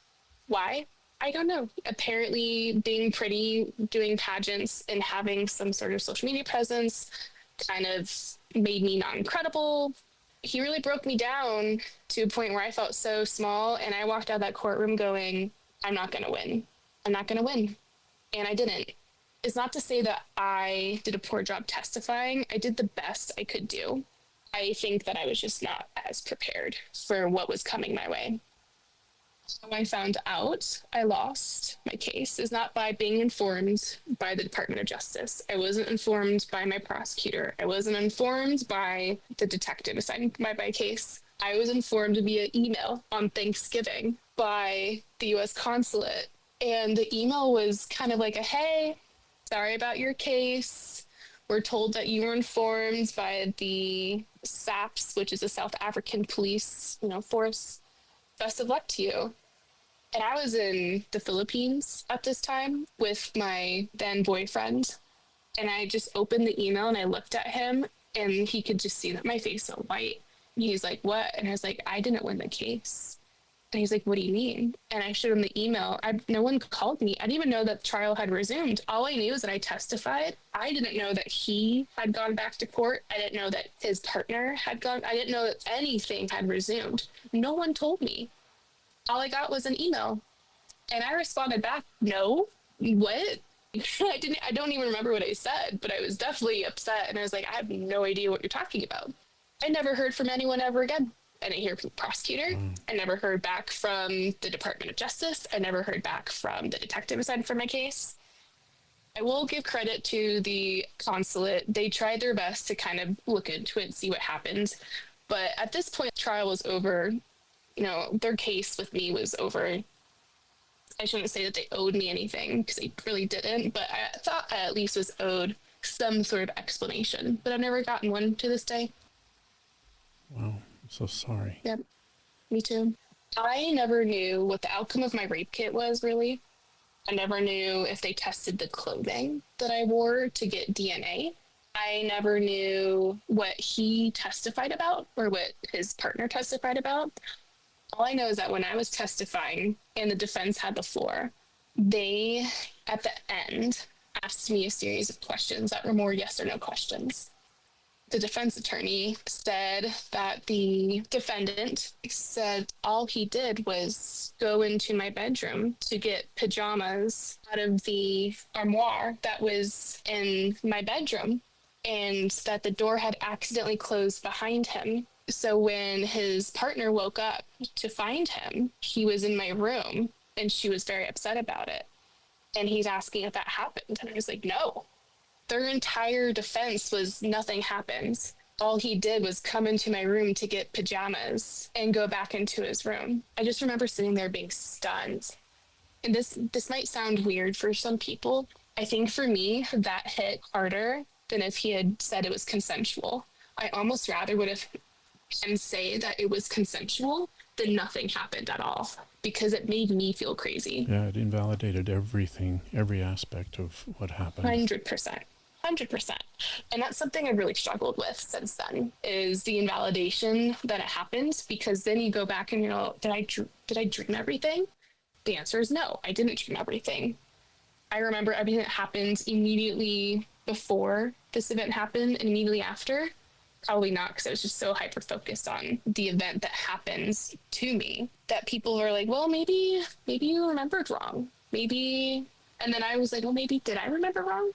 Why? I don't know. Apparently, being pretty, doing pageants, and having some sort of social media presence kind of made me not incredible. He really broke me down to a point where I felt so small, and I walked out of that courtroom going, I'm not going to win. I'm not going to win. And I didn't. It's not to say that I did a poor job testifying. I did the best I could do. I think that I was just not as prepared for what was coming my way. How I found out I lost my case is not by being informed by the Department of Justice. I wasn't informed by my prosecutor. I wasn't informed by the detective assigned by my case. I was informed via email on Thanksgiving by the U.S. consulate. And the email was kind of like a, hey, sorry about your case. We're told that you were informed by the SAPS, which is a South African police, force. Best of luck to you. And I was in the Philippines at this time with my then boyfriend. And I just opened the email and I looked at him, and he could just see that my face so white. And he's like, what? And I was like, I didn't win the case. And he's like, what do you mean? And I showed him the email. No one called me. I didn't even know that the trial had resumed. All I knew is that I testified. I didn't know that he had gone back to court. I didn't know that his partner had gone. I didn't know that anything had resumed. No one told me. All I got was an email. And I responded back, no, what? I don't even remember what I said, but I was definitely upset. And I was like, I have no idea what you're talking about. I never heard from anyone ever again. I didn't hear from the prosecutor. I never heard back from the Department of Justice. I never heard back from the detective assigned for my case. I will give credit to the consulate. They tried their best to kind of look into it and see what happened. But at this point, the trial was over. Their case with me was over. I shouldn't say that they owed me anything, because they really didn't, but I thought I at least was owed some sort of explanation. But I've never gotten one to this day. Wow. So sorry. Yep, me too. I never knew what the outcome of my rape kit was, really. I never knew if they tested the clothing that I wore to get DNA. I never knew what he testified about or what his partner testified about. All I know is that when I was testifying and the defense had the floor, they, at the end, asked me a series of questions that were more yes or no questions. The defense attorney said that the defendant said all he did was go into my bedroom to get pajamas out of the armoire that was in my bedroom, and that the door had accidentally closed behind him. So when his partner woke up to find him, he was in my room, and she was very upset about it. And he's asking if that happened. And I was like, no. Their entire defense was nothing happened. All he did was come into my room to get pajamas and go back into his room. I just remember sitting there being stunned. And this might sound weird for some people. I think for me, that hit harder than if he had said it was consensual. I almost rather would have him say that it was consensual than nothing happened at all, because it made me feel crazy. Yeah, it invalidated everything, every aspect of what happened. 100%. 100%. And that's something I've really struggled with since then, is the invalidation that it happened, because then you go back and did I dream everything? The answer is no, I didn't dream everything. I remember everything that happened immediately before this event happened and immediately after. Probably not, because I was just so hyper focused on the event that happens to me that people are like, well, maybe you remembered wrong. Maybe. And then I was like, well, maybe did I remember wrong?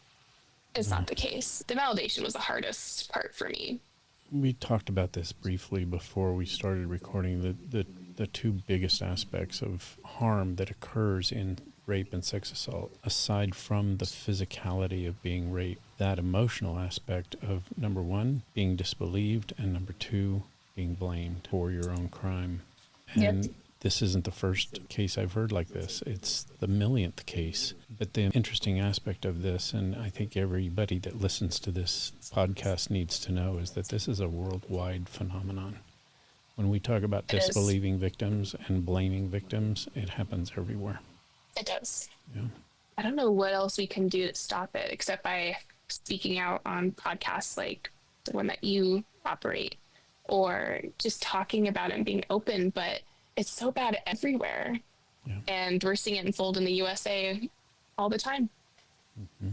It's not the case. The validation was the hardest part for me. We talked about this briefly before we started recording, the two biggest aspects of harm that occurs in rape and sex assault, aside from the physicality of being raped, that emotional aspect of, number one, being disbelieved, and number two, being blamed for your own crime. And this isn't the first case I've heard like this. It's the millionth case. But the interesting aspect of this, and I think everybody that listens to this podcast needs to know, is that this is a worldwide phenomenon. When we talk about disbelieving victims and blaming victims, it happens everywhere. It does. Yeah. I don't know what else we can do to stop it, except by speaking out on podcasts like the one that you operate, or just talking about it and being open. But it's so bad everywhere. Yeah. And we're seeing it unfold in the USA all the time. Mm-hmm.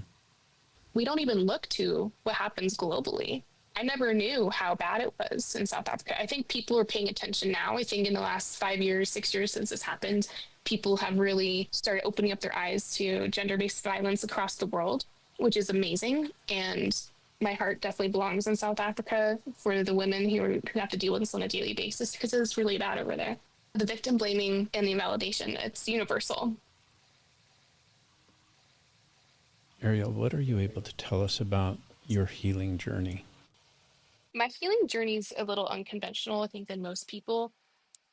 We don't even look to what happens globally. I never knew how bad it was in South Africa. I think people are paying attention now. I think in the last 5 years, 6 years since this happened, people have really started opening up their eyes to gender-based violence across the world, which is amazing. And my heart definitely belongs in South Africa for the women who have to deal with this on a daily basis, because it's really bad over there. The victim blaming and the invalidation, it's universal. Ariel, what are you able to tell us about your healing journey? My healing journey is a little unconventional, I think, than most people.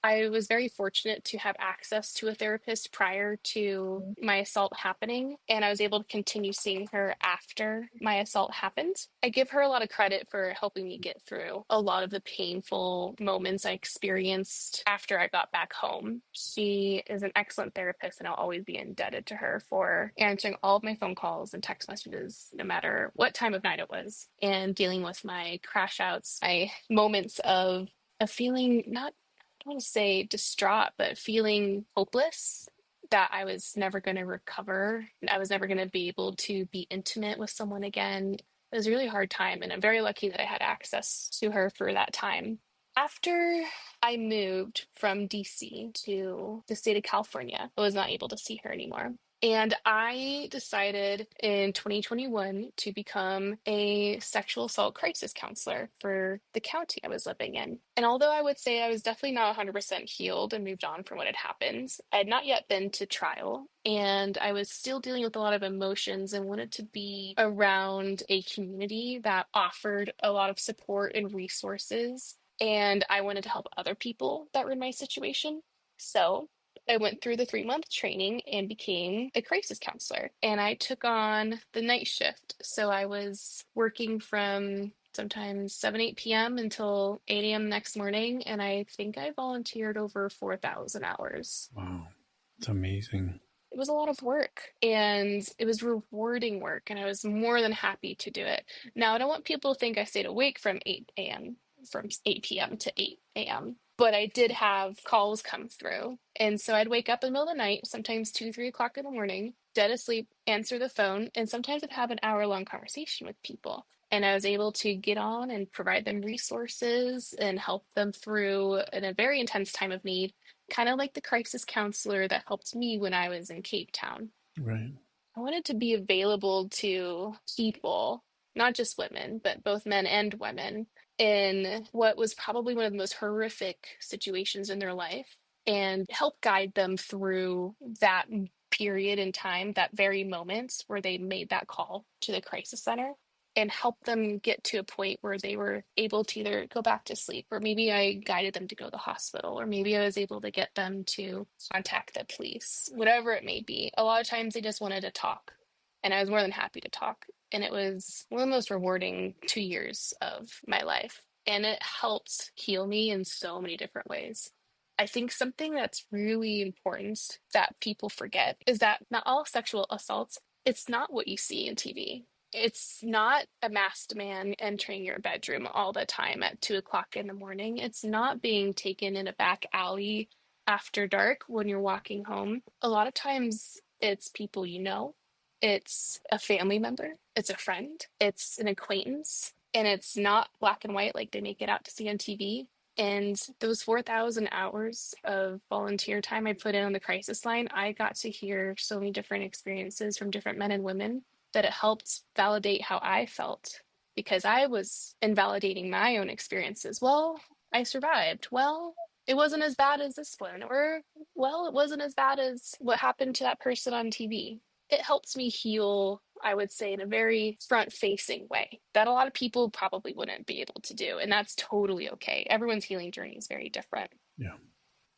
I was very fortunate to have access to a therapist prior to my assault happening, and I was able to continue seeing her after my assault happened. I give her a lot of credit for helping me get through a lot of the painful moments I experienced after I got back home. She is an excellent therapist, and I'll always be indebted to her for answering all of my phone calls and text messages, no matter what time of night it was, and dealing with my crash outs, my moments of a feeling not, I don't want to say distraught, but feeling hopeless that I was never going to recover. I was never going to be able to be intimate with someone again. It was a really hard time, and I'm very lucky that I had access to her for that time. After I moved from DC to the state of California, I was not able to see her anymore. And I decided in 2021 to become a sexual assault crisis counselor for the county I was living in. And although I would say I was definitely not 100% healed and moved on from what had happened, I had not yet been to trial. And I was still dealing with a lot of emotions and wanted to be around a community that offered a lot of support and resources. And I wanted to help other people that were in my situation. So I went through the 3-month training and became a crisis counselor. And I took on the night shift. So I was working from sometimes 7, 8 p.m. until 8 a.m. next morning. And I think I volunteered over 4,000 hours. Wow. It's amazing. It was a lot of work, and it was rewarding work, and I was more than happy to do it. Now, I don't want people to think I stayed awake from 8 p.m. to 8 a.m., but I did have calls come through. And so I'd wake up in the middle of the night, sometimes 2, 3 o'clock in the morning, dead asleep, answer the phone, and sometimes I'd have an hour-long conversation with people. And I was able to get on and provide them resources and help them through in a very intense time of need, kind of like the crisis counselor that helped me when I was in Cape Town. Right. I wanted to be available to people, not just women, but both men and women, in what was probably one of the most horrific situations in their life, and help guide them through that period in time, that very moment where they made that call to the crisis center, and help them get to a point where they were able to either go back to sleep, or maybe I guided them to go to the hospital, or maybe I was able to get them to contact the police, whatever it may be. A lot of times they just wanted to talk, and I was more than happy to talk. And it was one of the most rewarding 2 years of my life. And it helped heal me in so many different ways. I think something that's really important that people forget is that not all sexual assaults, it's not what you see in TV. It's not a masked man entering your bedroom all the time at 2 o'clock in the morning. It's not being taken in a back alley after dark when you're walking home. A lot of times it's people you know, it's a family member, it's a friend, it's an acquaintance, and it's not black and white like they make it out to see on TV. And those 4,000 hours of volunteer time I put in on the crisis line, I got to hear so many different experiences from different men and women that it helped validate how I felt, because I was invalidating my own experiences. Well, I survived. Well, it wasn't as bad as this one. Or, well, it wasn't as bad as what happened to that person on TV. It helps me heal, I would say, in a very front facing way that a lot of people probably wouldn't be able to do. And that's totally okay. Everyone's healing journey is very different. Yeah.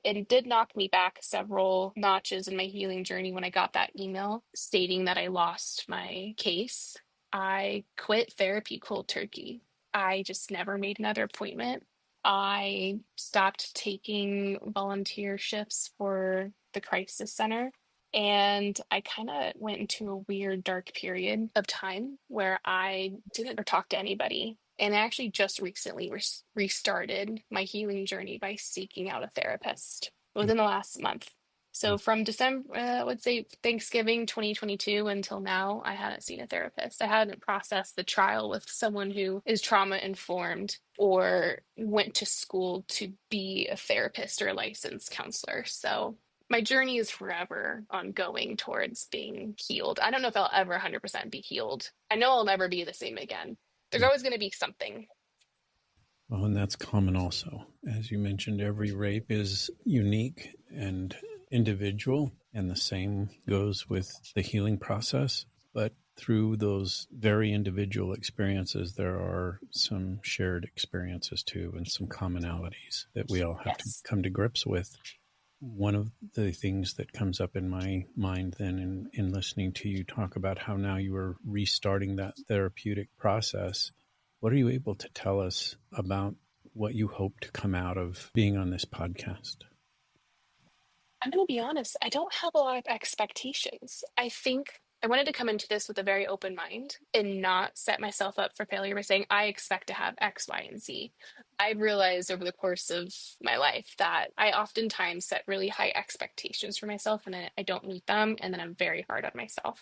It did knock me back several notches in my healing journey when I got that email stating that I lost my case. I quit therapy cold turkey. I just never made another appointment. I stopped taking volunteer shifts for the crisis center. And I kind of went into a weird dark period of time where I didn't talk to anybody. And I actually just recently restarted my healing journey by seeking out a therapist within the last month. So from December, I would say Thanksgiving 2022 until now, I hadn't seen a therapist. I hadn't processed the trial with someone who is trauma informed or went to school to be a therapist or a licensed counselor. So my journey is forever ongoing towards being healed. I don't know if I'll ever 100% be healed. I know I'll never be the same again. There's always going to be something. Well, and that's common also. As you mentioned, every rape is unique and individual, and the same goes with the healing process. But through those very individual experiences, there are some shared experiences too, and some commonalities that we all have to come to grips with. One of the things that comes up in my mind then in listening to you talk about how now you are restarting that therapeutic process, what are you able to tell us about what you hope to come out of being on this podcast? I'm going to be honest, I don't have a lot of expectations. I think I wanted to come into this with a very open mind and not set myself up for failure by saying, I expect to have X, Y, and Z. I realized over the course of my life that I oftentimes set really high expectations for myself and I don't meet them. And then I'm very hard on myself.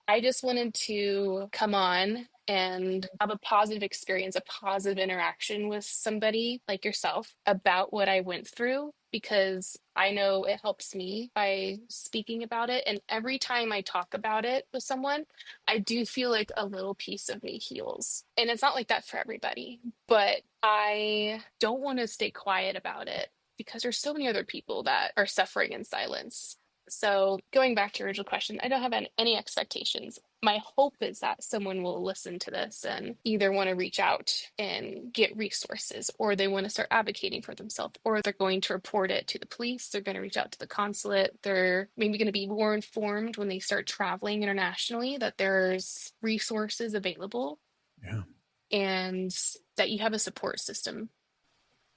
I just wanted to come on and have a positive experience, a positive interaction with somebody like yourself about what I went through, because I know it helps me by speaking about it. And every time I talk about it with someone, I do feel like a little piece of me heals. And it's not like that for everybody, but I don't want to stay quiet about it because there's so many other people that are suffering in silence. So going back to your original question, I don't have any expectations. My hope is that someone will listen to this and either want to reach out and get resources, or they want to start advocating for themselves, or they're going to report it to the police. They're going to reach out to the consulate. They're maybe going to be more informed when they start traveling internationally that there's resources available. Yeah. And that you have a support system.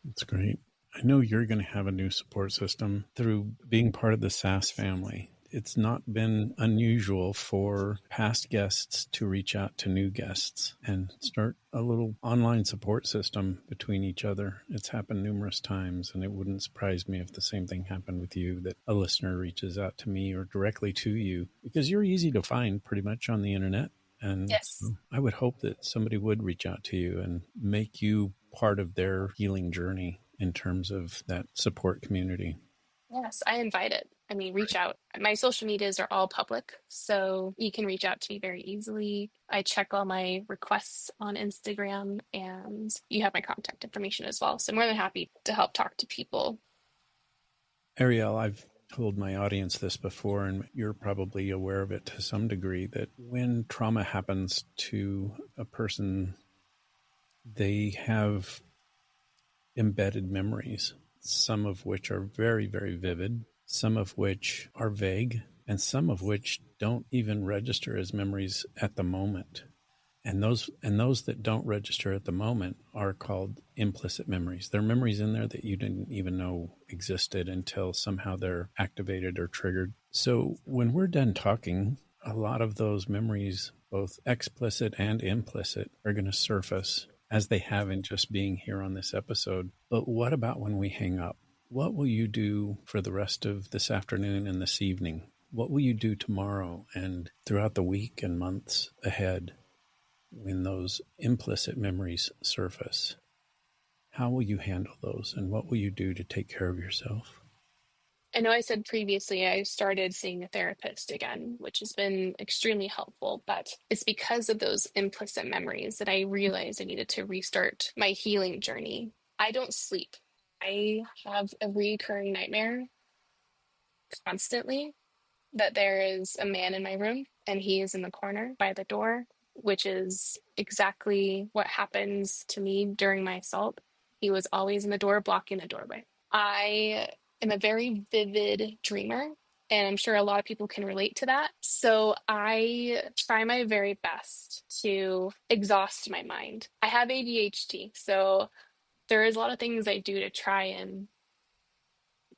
That's great. I know you're going to have a new support system through being part of the SAS family. It's not been unusual for past guests to reach out to new guests and start a little online support system between each other. It's happened numerous times, and it wouldn't surprise me if the same thing happened with you, that a listener reaches out to me or directly to you, because you're easy to find pretty much on the internet. And yes. So I would hope that somebody would reach out to you and make you part of their healing journey in terms of that support community. Yes, I invite it. I mean, reach out. My social medias are all public, so you can reach out to me very easily. I check all my requests on Instagram, and you have my contact information as well. So I'm more than happy to help talk to people. Ariel, I've told my audience this before, and you're probably aware of it to some degree, that when trauma happens to a person, they have embedded memories, some of which are very, very vivid, some of which are vague, and some of which don't even register as memories at the moment. And those that don't register at the moment are called implicit memories. There are memories in there that you didn't even know existed until somehow they're activated or triggered. So when we're done talking, a lot of those memories, both explicit and implicit, are going to surface, as they have in just being here on this episode. But what about when we hang up? What will you do for the rest of this afternoon and this evening? What will you do tomorrow and throughout the week and months ahead when those implicit memories surface? How will you handle those, and what will you do to take care of yourself? I know I said previously I started seeing a therapist again, which has been extremely helpful, but it's because of those implicit memories that I realized I needed to restart my healing journey. I don't sleep. I have a recurring nightmare constantly that there is a man in my room and he is in the corner by the door, which is exactly what happens to me during my assault. He was always in the door, blocking the doorway. I am a very vivid dreamer, and I'm sure a lot of people can relate to that. So I try my very best to exhaust my mind. I have ADHD, so there is a lot of things I do to try and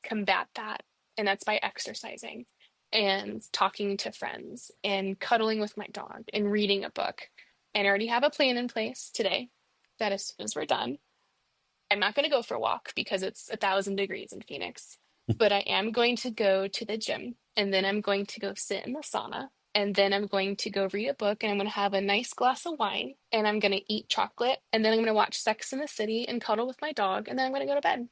combat that. And that's by exercising and talking to friends and cuddling with my dog and reading a book. And I already have a plan in place today that as soon as we're done, I'm not going to go for a walk because it's 1,000 degrees in Phoenix, but I am going to go to the gym, and then I'm going to go sit in the sauna. And then I'm going to go read a book, and I'm going to have a nice glass of wine, and I'm going to eat chocolate, and then I'm going to watch Sex in the City and cuddle with my dog, and then I'm going to go to bed.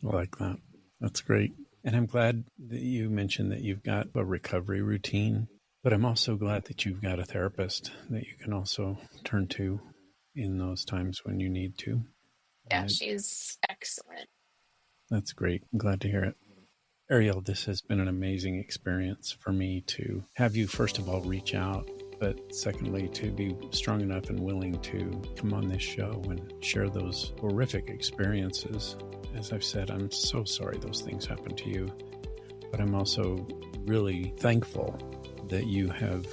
I like that. That's great. And I'm glad that you mentioned that you've got a recovery routine, but I'm also glad that you've got a therapist that you can also turn to in those times when you need to. Yeah, she's excellent. That's great. I'm glad to hear it. Ariel, this has been an amazing experience for me to have you, first of all, reach out, but secondly, to be strong enough and willing to come on this show and share those horrific experiences. As I've said, I'm so sorry those things happened to you, but I'm also really thankful that you have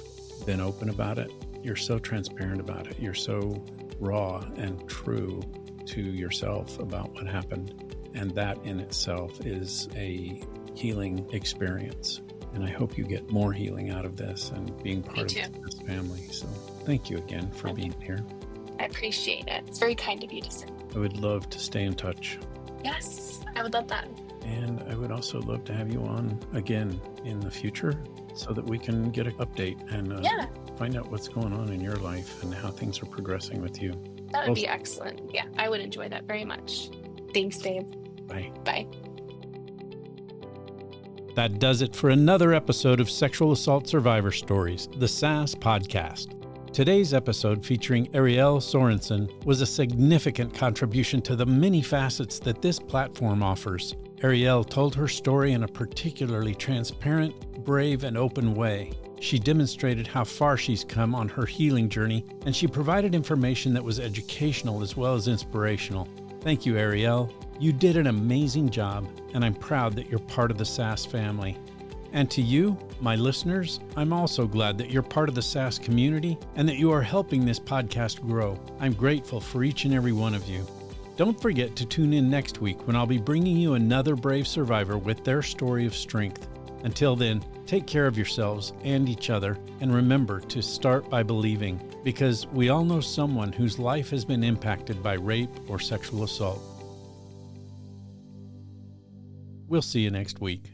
been open about it. You're so transparent about it. You're so raw and true to yourself about what happened. And that in itself is a healing experience. And I hope you get more healing out of this and being part of this family. So thank you again for being here. I appreciate it. It's very kind of you to say. I would love to stay in touch. Yes, I would love that. And I would also love to have you on again in the future so that we can get an update and find out what's going on in your life and how things are progressing with you. That would be excellent. Yeah, I would enjoy that very much. Thanks, Dave. Bye. Bye. That does it for another episode of Sexual Assault Survivor Stories, the SAS podcast. Today's episode, featuring Ariel Sorensen, was a significant contribution to the many facets that this platform offers. Ariel told her story in a particularly transparent, brave, and open way. She demonstrated how far she's come on her healing journey, and she provided information that was educational as well as inspirational. Thank you, Ariel. You did an amazing job, and I'm proud that you're part of the SAS family. And to you, my listeners, I'm also glad that you're part of the SAS community and that you are helping this podcast grow. I'm grateful for each and every one of you. Don't forget to tune in next week when I'll be bringing you another brave survivor with their story of strength. Until then, take care of yourselves and each other, and remember to start by believing, because we all know someone whose life has been impacted by rape or sexual assault. We'll see you next week.